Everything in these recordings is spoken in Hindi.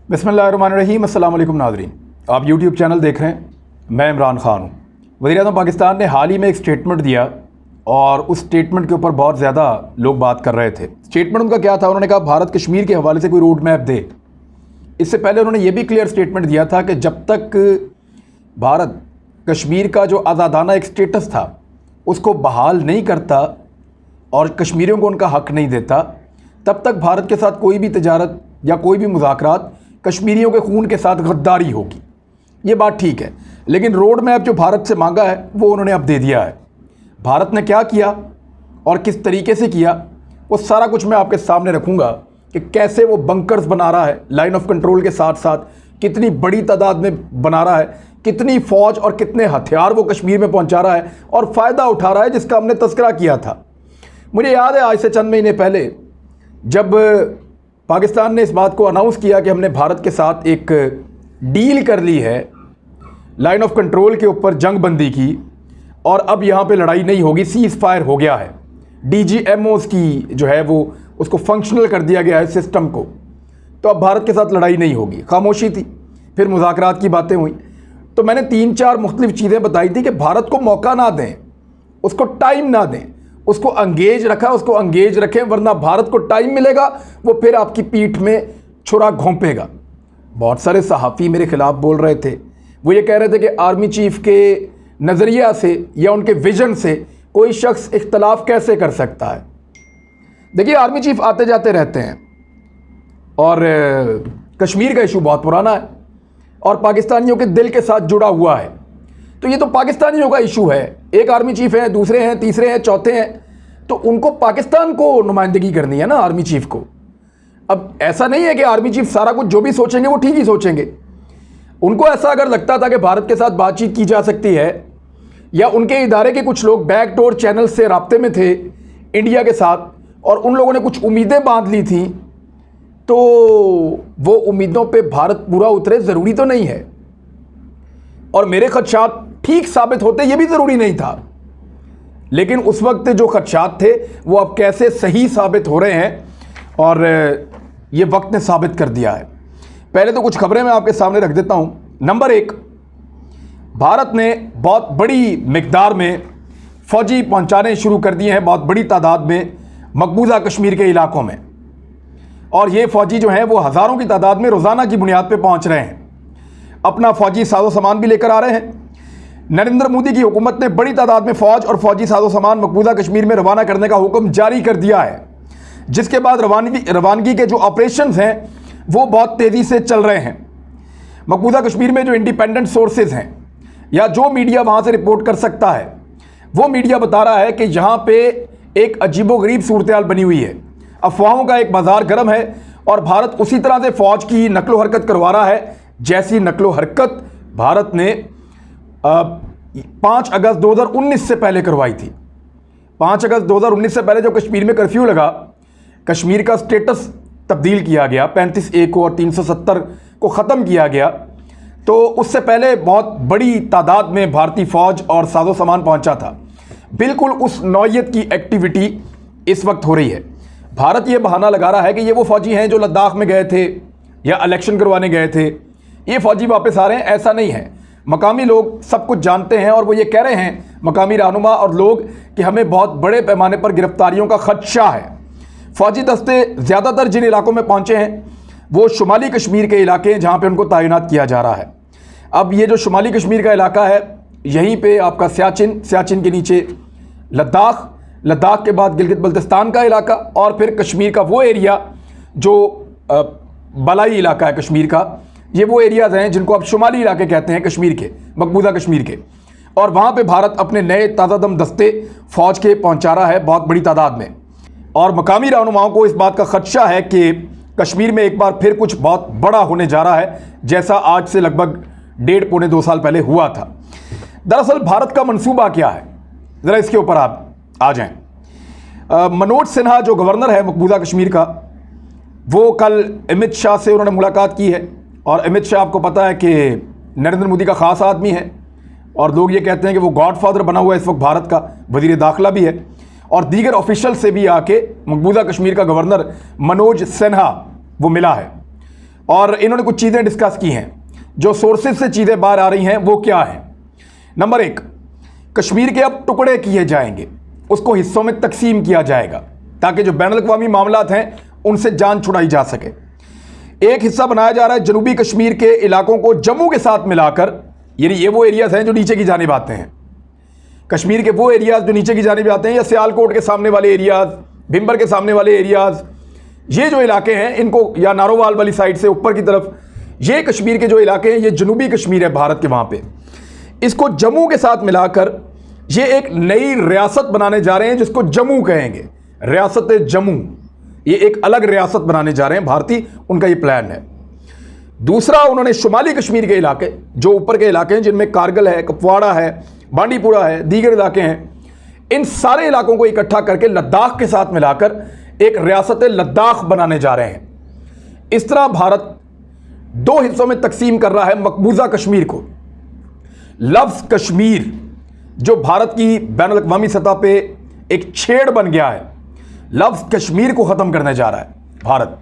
बिस्मिल्लाहिर्रहमानिर्रहीम। अस्सलाम वालेकुम नाज़रीन, आप यूट्यूब चैनल देख रहे हैं। मैं इमरान ख़ान हूँ। वज़ीर-ए-आज़म पाकिस्तान ने हाल ही में एक स्टेटमेंट दिया और उस स्टेटमेंट के ऊपर बहुत ज़्यादा लोग बात कर रहे थे। स्टेटमेंट उनका क्या था? उन्होंने कहा भारत कश्मीर के हवाले से कोई रोड मैप दे। इससे पहले उन्होंने ये भी क्लियर स्टेटमेंट दिया था कि जब तक भारत कश्मीर का जो आज़ादाना एक स्टेटस था उसको बहाल नहीं करता और कश्मीरियों को उनका हक़ नहीं देता, तब तक भारत के साथ कोई भी तजारत या कोई भी मुज़ाकरात कश्मीरियों के खून के साथ गद्दारी होगी। ये बात ठीक है, लेकिन रोड मैप जो भारत से मांगा है वो उन्होंने अब दे दिया है। भारत ने क्या किया और किस तरीके से किया वो सारा कुछ मैं आपके सामने रखूँगा कि कैसे वो बंकर्स बना रहा है लाइन ऑफ कंट्रोल के साथ साथ, कितनी बड़ी तादाद में बना रहा है, कितनी फ़ौज और कितने हथियार वो कश्मीर में पहुँचा रहा है और फ़ायदा उठा रहा है, जिसका हमने तज़किरा किया था। मुझे याद है आज से चंद महीने पहले जब पाकिस्तान ने इस बात को अनाउंस किया कि हमने भारत के साथ एक डील कर ली है लाइन ऑफ कंट्रोल के ऊपर जंग बंदी की और अब यहाँ पे लड़ाई नहीं होगी, सीज़ फायर हो गया है, DGMOs की जो है वो उसको फंक्शनल कर दिया गया है सिस्टम को, तो अब भारत के साथ लड़ाई नहीं होगी। खामोशी थी, फिर मुज़ाकरात की बातें हुई। तो मैंने 3-4 मुख्तलिफ चीज़ें बताई थी कि भारत को मौका ना दें, उसको टाइम ना दें, उसको अंगेज रखा, उसको अंगेज रखें, वरना भारत को टाइम मिलेगा वो फिर आपकी पीठ में छुरा घोंपेगा। बहुत सारे सहाफ़ी मेरे ख़िलाफ़ बोल रहे थे, वो ये कह रहे थे कि आर्मी चीफ़ के नज़रिया से या उनके विज़न से कोई शख्स इख्तलाफ कैसे कर सकता है। देखिए, आर्मी चीफ़ आते जाते रहते हैं और कश्मीर का इशू बहुत पुराना है और पाकिस्तानियों के दिल के साथ जुड़ा हुआ है, तो ये तो पाकिस्तानियों का इशू है। एक आर्मी चीफ है, दूसरे हैं, तीसरे हैं, चौथे हैं, तो उनको पाकिस्तान को नुमाइंदगी करनी है ना आर्मी चीफ को। अब ऐसा नहीं है कि आर्मी चीफ सारा कुछ जो भी सोचेंगे वो ठीक ही सोचेंगे। उनको ऐसा अगर लगता था कि भारत के साथ बातचीत की जा सकती है या उनके इदारे के कुछ लोग बैकडोर चैनल से राब्ते में थे इंडिया के साथ और उन लोगों ने कुछ उम्मीदें बांध ली थी, तो वो उम्मीदों पर भारत पूरा उतरे ज़रूरी तो नहीं है। और मेरे खदशात ठीक साबित होते ये भी ज़रूरी नहीं था, लेकिन उस वक्त जो खदशात थे वो अब कैसे सही साबित हो रहे हैं और ये वक्त ने साबित कर दिया है। पहले तो कुछ खबरें मैं आपके सामने रख देता हूँ। नंबर 1, भारत ने बहुत बड़ी मिकदार में फ़ौजी पहुँचाने शुरू कर दिए हैं, बहुत बड़ी तादाद में मकबूजा कश्मीर के इलाकों में, और ये फ़ौजी जो हैं वो हज़ारों की तादाद में रोज़ाना की बुनियाद पर पहुँच रहे हैं, अपना फ़ौजी साजो सामान भी लेकर आ रहे हैं। नरेंद्र मोदी की हुकूमत ने बड़ी तादाद में फ़ौज और फ़ौजी साजो सामान मकबूजा कश्मीर में रवाना करने का हुक्म जारी कर दिया है, जिसके बाद रवानगी के जो ऑपरेशंस हैं वो बहुत तेज़ी से चल रहे हैं। मकबूजा कश्मीर में जो इंडिपेंडेंट सोर्सेज हैं या जो मीडिया वहाँ से रिपोर्ट कर सकता है, वो मीडिया बता रहा है कि यहाँ पे एक अजीबोगरीब सूरत हाल बनी हुई है, अफवाहों का एक बाज़ार गर्म है और भारत उसी तरह से फ़ौज की नकलो हरकत करवा रहा है जैसी नकलो हरकत भारत ने 5 अगस्त 2019 से पहले करवाई थी। 5 अगस्त 2019 से पहले जब कश्मीर में कर्फ्यू लगा, कश्मीर का स्टेटस तब्दील किया गया, 35A को और 370 को ख़त्म किया गया, तो उससे पहले बहुत बड़ी तादाद में भारतीय फ़ौज और साजो सामान पहुंचा था। बिल्कुल उस नौयत की एक्टिविटी इस वक्त हो रही है। भारत ये बहाना लगा रहा है कि ये वो फ़ौजी हैं जो लद्दाख में गए थे या इलेक्शन करवाने गए थे, ये फ़ौजी वापस आ रहे हैं। ऐसा नहीं है, मकामी लोग सब कुछ जानते हैं और वो ये कह रहे हैं, मकामी रहनुमा और लोग, कि हमें बहुत बड़े पैमाने पर गिरफ्तारियों का खदशा है। फ़ौजी दस्ते ज़्यादातर जिन इलाकों में पहुँचे हैं वो शुमाली कश्मीर के इलाके हैं जहाँ पे उनको तैनात किया जा रहा है। अब ये जो शुमाली कश्मीर का इलाका है, यहीं पे आपका सियाचिन के नीचे लद्दाख के बाद गिलगित बल्तिस्तान का इलाका और फिर कश्मीर का वो एरिया जो बलाई इलाका है कश्मीर का, ये वो एरियाज़ हैं जिनको आप शुमाली इलाके कहते हैं कश्मीर के, मकबूजा कश्मीर के, और वहाँ पे भारत अपने नए ताज़ादम दस्ते फ़ौज के पहुँचा रहा है बहुत बड़ी तादाद में। और मकामी रहनुमाओं को इस बात का खदशा है कि कश्मीर में एक बार फिर कुछ बहुत बड़ा होने जा रहा है, जैसा आज से लगभग 1.5-2 साल पहले हुआ था। दरअसल भारत का मंसूबा क्या है, ज़रा इसके ऊपर आप आ जाएँ। मनोज सिन्हा जो गवर्नर है मकबूजा कश्मीर का, वो कल अमित शाह से उन्होंने मुलाकात की है और अमित शाह आपको पता है कि नरेंद्र मोदी का ख़ास आदमी है और लोग ये कहते हैं कि वो गॉडफादर बना हुआ है इस वक्त भारत का, वज़ीर दाखिला भी है, और दीगर ऑफिशियल से भी आके मकबूजा कश्मीर का गवर्नर मनोज सिन्हा वो मिला है। और इन्होंने कुछ चीज़ें डिस्कस की हैं। जो सोर्सेज से चीज़ें बाहर आ रही हैं वो क्या है। नंबर 1, कश्मीर के अब टुकड़े किए जाएंगे, उसको हिस्सों में तकसीम किया जाएगा ताकि जो बैनुल-अक़वामी मामलात हैं उनसे जान छुड़ाई जा सके। एक हिस्सा बनाया जा रहा है जनूबी कश्मीर के इलाकों को जम्मू के साथ मिलाकर, यानी ये वो एरियाज हैं जो नीचे की जानिब आते हैं, कश्मीर के वो एरियाज जो नीचे की जानिब आते हैं, या सियालकोट के सामने वाले एरियाज, भिम्बर के सामने वाले एरियाज, ये जो इलाके हैं इनको, या नारोवाल वाली साइड से ऊपर की तरफ, ये कश्मीर के जो इलाके हैं, ये जनूबी कश्मीर है भारत के, वहाँ पे इसको जम्मू के साथ मिलाकर ये एक नई रियासत बनाने जा रहे हैं जिसको जम्मू कहेंगे, रियासत जम्मू। ये एक अलग रियासत बनाने जा रहे हैं भारतीय, उनका ये प्लान है। दूसरा, उन्होंने शुमाली कश्मीर के इलाके, जो ऊपर के इलाके हैं जिनमें कारगिल है, कुपवाड़ा है, बांडीपुरा है, दीगर इलाके हैं, इन सारे इलाकों को इकट्ठा करके लद्दाख के साथ मिलाकर एक रियासत लद्दाख बनाने जा रहे हैं। इस तरह भारत 2 हिस्सों में तकसीम कर रहा है मकबूजा कश्मीर को। लफ्ज़ कश्मीर जो भारत की बैनुल-अक़वामी सतह पे एक छेड़ बन गया है, लफ्ज़ कश्मीर को ख़त्म करने जा रहा है भारत,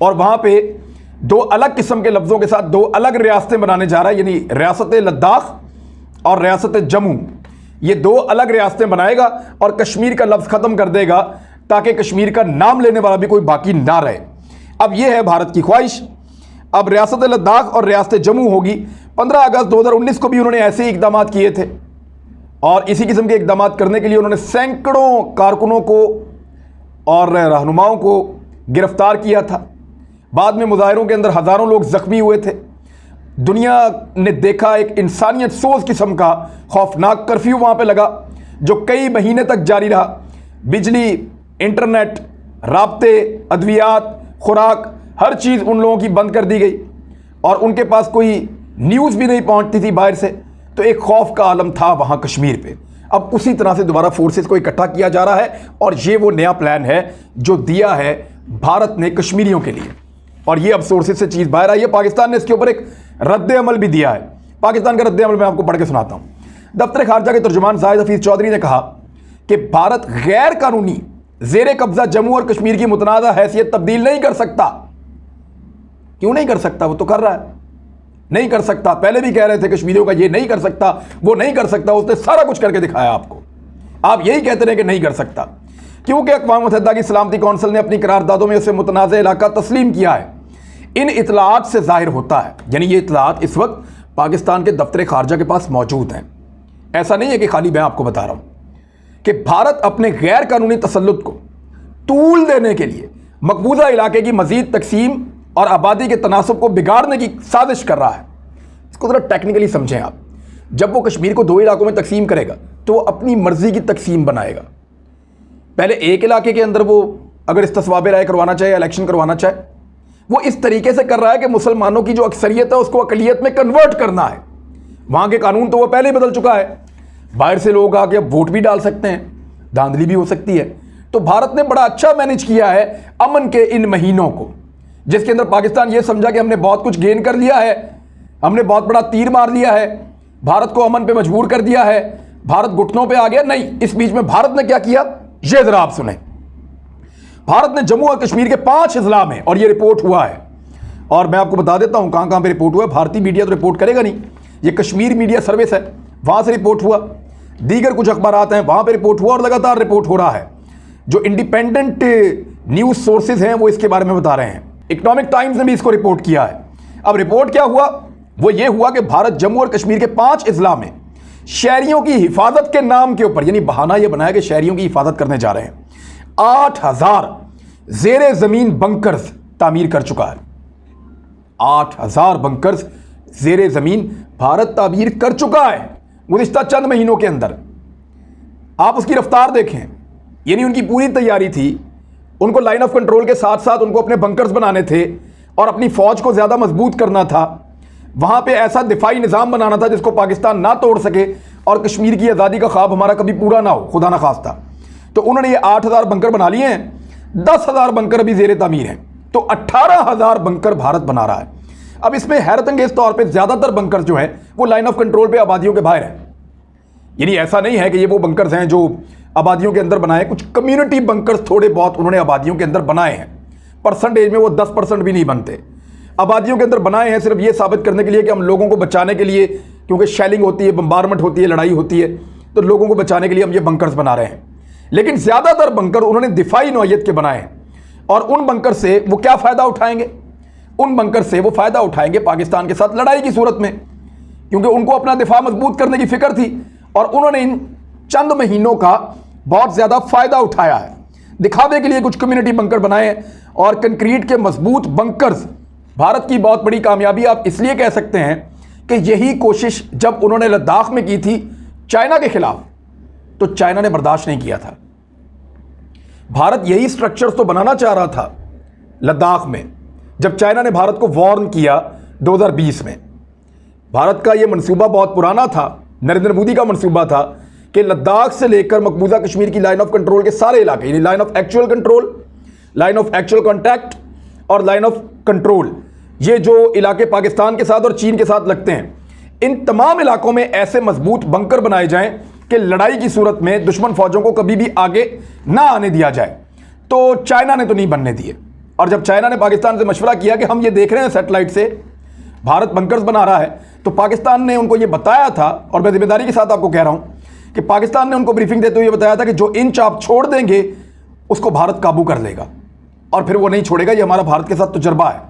और वहाँ पे 2 अलग किस्म के लफ्ज़ों के साथ 2 अलग रियासतें बनाने जा रहा है, यानी रियासत लद्दाख और रियासत जम्मू। ये 2 अलग रियासतें बनाएगा और कश्मीर का लफ्ज़ ख़त्म कर देगा ताकि कश्मीर का नाम लेने वाला भी कोई बाकी ना रहे। अब यह है भारत की ख्वाहिश। अब रियासत लद्दाख और रियासत जम्मू होगी। 15 अगस्त 2019 को भी उन्होंने ऐसे ही इक़दाम किए थे और इसी किस्म के इक़दाम करने के लिए उन्होंने सैकड़ों कारकुनों को और रहनुमाओं को गिरफ्तार किया था। बाद में मुजाहिरों के अंदर हज़ारों लोग ज़ख्मी हुए थे। दुनिया ने देखा एक इंसानियत सोच किस्म का खौफनाक कर्फ्यू वहाँ पे लगा जो कई महीने तक जारी रहा। बिजली, इंटरनेट, राब्ते, अद्वियात, खुराक, हर चीज़ उन लोगों की बंद कर दी गई और उनके पास कोई न्यूज़ भी नहीं पहुँचती थी बाहर से। तो एक खौफ का आलम था वहाँ कश्मीर पे। अब उसी तरह से दोबारा फोर्सेस को इकट्ठा किया जा रहा है और ये वो नया प्लान है जो दिया है भारत ने कश्मीरियों के लिए, और ये अब सोर्सेज से चीज़ बाहर आई है। पाकिस्तान ने इसके ऊपर एक रद्द अमल भी दिया है। पाकिस्तान का रद्द अमल मैं आपको पढ़ के सुनाता हूँ। दफ्तर खारजा के तर्जुमान जाहिद हफीज़ चौधरी ने कहा कि भारत गैर कानूनी ज़ेर कब्जा जम्मू और कश्मीर की मुतनाज़ा हैसियत तब्दील नहीं कर सकता। क्यों नहीं कर सकता? वो तो कर रहा है। नहीं कर सकता। पहले भी कह रहे थे कश्मीरियों का ये नहीं कर सकता, वो नहीं कर सकता, उसने सारा कुछ करके दिखाया आपको। आप यही कहते रहे कि नहीं कर सकता, क्योंकि अक़वाम मुत्तहिदा की सलामती कौंसिल ने अपनी करारदादों में उसे मुतनाज़ इलाका तस्लीम किया है। इन इतलात से जाहिर होता है, यानी ये इतलात इस वक्त पाकिस्तान के दफ्तर खारजा के पास मौजूद हैं। ऐसा नहीं है कि खाली मैं आपको बता रहा हूँ कि भारत अपने गैर कानूनी तसल्लुत को तूल देने के लिए मकबूजा इलाके की मज़ीद तकसीम और आबादी के तनासब को बिगाड़ने की साजिश कर रहा है। इसको ज़रा टेक्निकली समझें आप। जब वो कश्मीर को 2 इलाकों में तकसीम करेगा तो वो अपनी मर्ज़ी की तकसीम बनाएगा। पहले एक इलाके के अंदर वो अगर इस्तिस्वाब राय करवाना चाहे, इलेक्शन करवाना चाहे, वो इस तरीके से कर रहा है कि मुसलमानों की जो अक्सरियत है उसको अकलियत में कन्वर्ट करना है। वहाँ के कानून तो वो पहले ही बदल चुका है, बाहर से लोग आके अब वोट भी डाल सकते हैं, धांधली भी हो सकती है। तो भारत ने बड़ा अच्छा मैनेज किया है अमन के इन महीनों को, जिसके अंदर पाकिस्तान ये समझा कि हमने बहुत कुछ गेन कर लिया है, हमने बहुत बड़ा तीर मार लिया है, भारत को अमन पे मजबूर कर दिया है, भारत घुटनों पे आ गया। नहीं, इस बीच में भारत ने क्या किया ये जरा आप सुने। भारत ने जम्मू और कश्मीर के 5 अजला में, और ये रिपोर्ट हुआ है, और मैं आपको बता देता हूं कहां कहां पे रिपोर्ट हुआ है। भारतीय मीडिया तो रिपोर्ट करेगा नहीं, ये कश्मीर मीडिया सर्विस है, वहां से रिपोर्ट हुआ, दीगर कुछ अखबारात हैं वहां पे रिपोर्ट हुआ, और लगातार रिपोर्ट हो रहा है। जो इंडिपेंडेंट न्यूज सोर्सेज हैं वो इसके बारे में बता रहे हैं। इकोनॉमिक टाइम्स ने भी इसको रिपोर्ट किया है। अब रिपोर्ट क्या हुआ? वो ये हुआ कि भारत जम्मू और कश्मीर के 5 अजला में शहरियों की हिफाजत के नाम के ऊपर, यानी बहाना ये बनाया कि शहरियों की हिफाजत करने जा रहे हैं, 8000 ज़ेरे ज़मीन बंकर्स तामीर कर चुका है। 8000 बंकर्स ज़ेरे ज़मीन भारत तामीर कर चुका है गुज़िश्ता चंद महीनों के अंदर। आप उसकी रफ्तार देखें, यानी उनकी पूरी तैयारी थी। उनको लाइन ऑफ कंट्रोल के साथ साथ उनको अपने बंकर्स बनाने थे और अपनी फ़ौज को ज़्यादा मजबूत करना था। वहाँ पे ऐसा दिफाई निज़ाम बनाना था जिसको पाकिस्तान ना तोड़ सके और कश्मीर की आज़ादी का ख्वाब हमारा कभी पूरा ना हो, खुदा ना खास्ता। तो उन्होंने ये 8000 बंकर बना लिए हैं, 10,000 बंकर अभी ज़ेरे तामीर हैं, तो 18,000 बंकर भारत बना रहा है। अब इसमें हैरत अंगेज तौर पर ज़्यादातर बंकर जो हैं वो लाइन ऑफ कंट्रोल पर आबादियों के बाहर हैं। यानी ऐसा नहीं है कि ये वो बंकर्स हैं जो आबादियों के अंदर बनाए, कुछ कम्युनिटी बंकर्स थोड़े बहुत उन्होंने आबादियों के अंदर बनाए हैं। परसेंटेज में वो 10% भी नहीं बनते। आबादियों के अंदर बनाए हैं सिर्फ ये साबित करने के लिए कि हम लोगों को बचाने के लिए, क्योंकि शेलिंग होती है, बम्बारमेंट होती है, लड़ाई होती है, तो लोगों को बचाने के लिए हम ये बंकर्स बना रहे हैं। लेकिन ज़्यादातर बंकर उन्होंने दिफाई नौइयत के बनाए हैं, और उन बंकर से वो क्या फ़ायदा उठाएंगे? उन बंकर से वो फ़ायदा उठाएंगे पाकिस्तान के साथ लड़ाई की सूरत में, क्योंकि उनको अपना दिफा मजबूत करने की फिक्र थी, और उन्होंने इन चंद महीनों का बहुत ज़्यादा फ़ायदा उठाया है। दिखावे के लिए कुछ कम्युनिटी बंकर बनाए हैं, और कंक्रीट के मजबूत बंकर्स भारत की बहुत बड़ी कामयाबी आप इसलिए कह सकते हैं कि यही कोशिश जब उन्होंने लद्दाख में की थी चाइना के खिलाफ, तो चाइना ने बर्दाश्त नहीं किया था। भारत यही स्ट्रक्चर्स तो बनाना चाह रहा था लद्दाख में, जब चाइना ने भारत को वार्न किया 2020 में। भारत का यह मंसूबा बहुत पुराना था, नरेंद्र मोदी का मंसूबा था कि लद्दाख से लेकर मकबूजा कश्मीर की लाइन ऑफ कंट्रोल के सारे इलाके, यानी line of actual control, line of actual contact और लाइन ऑफ कंट्रोल, ये जो इलाके पाकिस्तान के साथ और चीन के साथ लगते हैं, इन तमाम इलाकों में ऐसे मजबूत बंकर बनाए जाएं कि लड़ाई की सूरत में दुश्मन फौजों को कभी भी आगे ना आने दिया जाए। तो चाइना ने तो नहीं बनने दिए, और जब चाइना ने पाकिस्तान से मशवरा किया कि हम ये देख रहे हैं सैटेलाइट से भारत बंकर्स बना रहा है, तो पाकिस्तान ने उनको ये बताया था, और मैं जिम्मेदारी के साथ आपको कह रहा हूं कि पाकिस्तान ने उनको ब्रीफिंग देते हुए बताया था कि जो इंच आप छोड़ देंगे उसको भारत काबू कर लेगा, और फिर वो नहीं छोड़ेगा, ये हमारा भारत के साथ तजुर्बा है।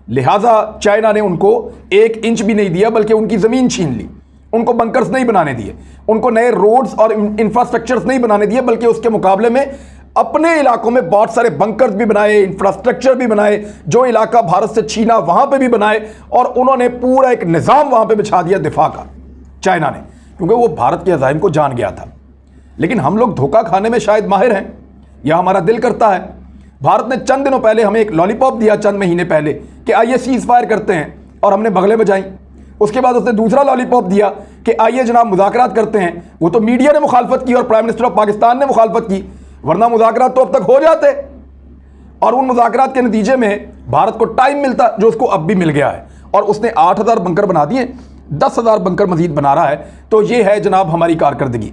लिहाजा चाइना ने उनको 1 इंच भी नहीं दिया, बल्कि उनकी ज़मीन छीन ली, उनको बंकर्स नहीं बनाने दिए, उनको नए रोड्स और इंफ्रास्ट्रक्चर्स नहीं बनाने दिए, बल्कि उसके मुकाबले में अपने इलाकों में बहुत सारे बंकर्स भी बनाए, इंफ्रास्ट्रक्चर भी बनाए, जो इलाका भारत से छीना वहां पे भी बनाए, और उन्होंने पूरा एक निज़ाम वहां पे बिछा दिया दिफा का, चाइना ने, क्योंकि वो भारत के अज़ाइम को जान गया था। लेकिन हम लोग धोखा खाने में शायद माहिर हैं, या हमारा दिल करता है। भारत ने चंद दिनों पहले हमें एक लॉलीपॉप दिया, चंद महीने पहले, कि आइए सीज फायर करते हैं, और हमने बगलें बजाई। उसके बाद उसने दूसरा लॉलीपॉप दिया कि आइए जनाब मुज़ाकरात करते हैं। वो तो मीडिया ने मुखालफत की और प्राइम मिनिस्टर ऑफ पाकिस्तान ने मुखालफत की, वरना मुज़ाकरात तो अब तक हो जाते, और उन मुज़ाकरात के नतीजे में भारत को टाइम मिलता, जो उसको अब भी मिल गया है, और उसने 8000 बंकर बना दिए, 10,000 बंकर मजीद बना रहा है। तो ये है जनाब हमारी कारकर्दगी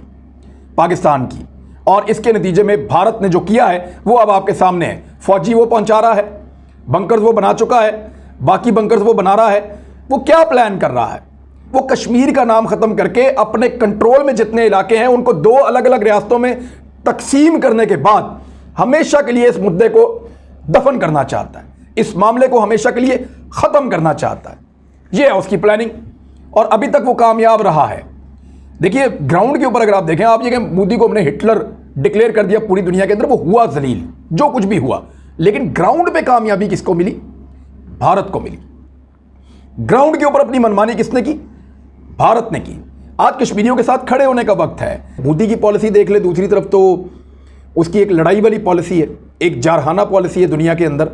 पाकिस्तान की, और इसके नतीजे में भारत ने जो किया है वो अब आपके सामने है। फौजी वो पहुंचा रहा है, बंकर्स वो बना चुका है, बाकी बंकर्स वो बना रहा है। वो क्या प्लान कर रहा है? वो कश्मीर का नाम ख़त्म करके अपने कंट्रोल में जितने इलाके हैं उनको 2 अलग अलग रियासतों में तकसीम करने के बाद हमेशा के लिए इस मुद्दे को दफन करना चाहता है, इस मामले को हमेशा के लिए ख़त्म करना चाहता है। ये है उसकी प्लानिंग, और अभी तक वो कामयाब रहा है। देखिए ग्राउंड के ऊपर अगर आप देखें, आप ये कहें मोदी को हमने हिटलर डिक्लेयर कर दिया पूरी दुनिया के अंदर, वो हुआ जलील जो कुछ भी हुआ, लेकिन ग्राउंड पे कामयाबी किसको मिली? भारत को मिली। ग्राउंड के ऊपर अपनी मनमानी किसने की? भारत ने की। आज कश्मीरियों के साथ खड़े होने का वक्त है। मोदी की पॉलिसी देख ले, दूसरी तरफ तो उसकी एक लड़ाई वाली पॉलिसी है, एक जारहाना पॉलिसी है दुनिया के अंदर,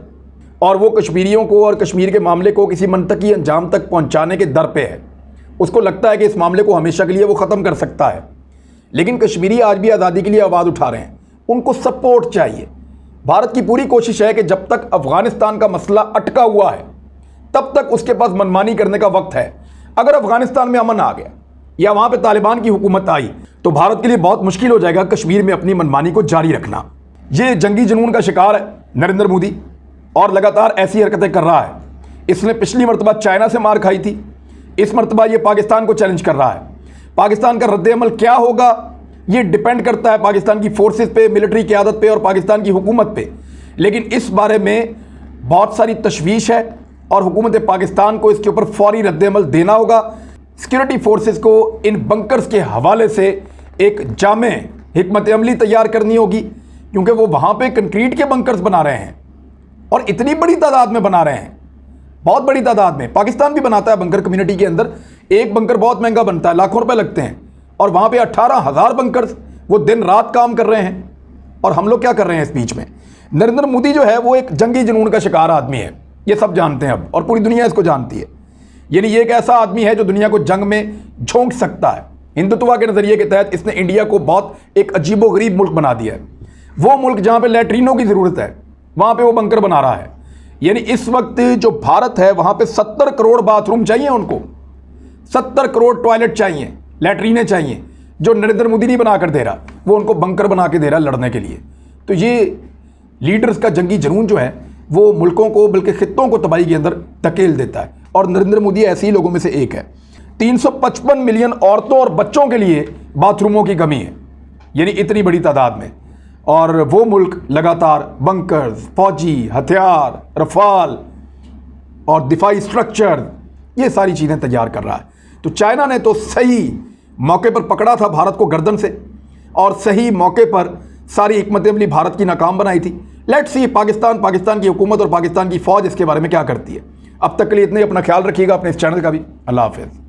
और वो कश्मीरियों को और कश्मीर के मामले को किसी मनतकी अंजाम तक पहुंचाने के दर पे है। उसको लगता है कि इस मामले को हमेशा के लिए वो ख़त्म कर सकता है। लेकिन कश्मीरी आज भी आज़ादी के लिए आवाज़ उठा रहे हैं, उनको सपोर्ट चाहिए। भारत की पूरी कोशिश है कि जब तक अफ़गानिस्तान का मसला अटका हुआ है तब तक उसके पास मनमानी करने का वक्त है। अगर अफ़गानिस्तान में अमन आ गया या वहाँ पे तालिबान की हुकूमत आई तो भारत के लिए बहुत मुश्किल हो जाएगा कश्मीर में अपनी मनमानी को जारी रखना। ये जंगी जुनून का शिकार है नरेंद्र मोदी, और लगातार ऐसी हरकतें कर रहा है। इसने पिछली मरतबा चाइना से मार खाई थी, इस मरतबा ये पाकिस्तान को चैलेंज कर रहा है। पाकिस्तान का रद्द-ए-अमल क्या होगा ये डिपेंड करता है पाकिस्तान की फोर्सेस पे, मिलिट्री क़यादत पे और पाकिस्तान की हुकूमत पे। लेकिन इस बारे में बहुत सारी तशवीश है और हुकूमत पाकिस्तान को इसके ऊपर फौरी रद्द-ए-अमल देना होगा। सिक्योरिटी फोर्सेस को इन बंकर्स के हवाले से एक जामे हिकमत अमली तैयार करनी होगी, क्योंकि वो वहाँ पे कंक्रीट के बंकर्स बना रहे हैं और इतनी बड़ी तादाद में बना रहे हैं, बहुत बड़ी तादाद में। पाकिस्तान भी बनाता है बंकर कम्युनिटी के अंदर, एक बंकर बहुत महंगा बनता है, लाखों रुपए लगते हैं, और वहाँ पे 18,000 बंकर्स वो दिन रात काम कर रहे हैं। और हम लोग क्या कर रहे हैं इस बीच में? नरेंद्र मोदी जो है वो एक जंगी जुनून का शिकार आदमी है, ये सब जानते हैं अब, और पूरी दुनिया इसको जानती है। यानी ये एक ऐसा आदमी है जो दुनिया को जंग में झोंक सकता है। हिंदुत्व के नज़रिए के तहत इसने इंडिया को बहुत एक अजीबोगरीब मुल्क बना दिया है। वो मुल्क जहाँ पे लैट्रीनों की ज़रूरत है वहाँ पे वो बंकर बना रहा है। यानी इस वक्त जो भारत है वहाँ पे 70 करोड़ बाथरूम चाहिए उनको, 70 करोड़ टॉयलेट चाहिए, लैट्रीनें चाहिए, जो नरेंद्र मोदी नहीं बना कर दे रहा, वो उनको बंकर बना के दे रहा लड़ने के लिए। तो ये लीडर्स का जंगी जुनून जो है वो मुल्कों को बल्कि खित्तों को तबाही के अंदर धकेल देता है। और नरेंद्र मोदी ऐसे ही लोगों में से एक है। 355 मिलियन औरतों और बच्चों के लिए बाथरूमों की कमी है, यानी इतनी बड़ी तादाद में। और वो मुल्क लगातार बंकर्स, फौजी हथियार, रफाल और दिफाई स्ट्रक्चर, ये सारी चीज़ें तैयार कर रहा है। तो चाइना ने तो सही मौके पर पकड़ा था भारत को गर्दन से, और सही मौके पर सारी हिकमत अमली भारत की नाकाम बनाई थी। लेट्स सी पाकिस्तान की हुकूमत और पाकिस्तान की फ़ौज इसके बारे में क्या करती है। अब तक के लिए इतने, अपना ख्याल रखिएगा, अपने इस चैनल का भी। अल्लाह हाफ़िज़।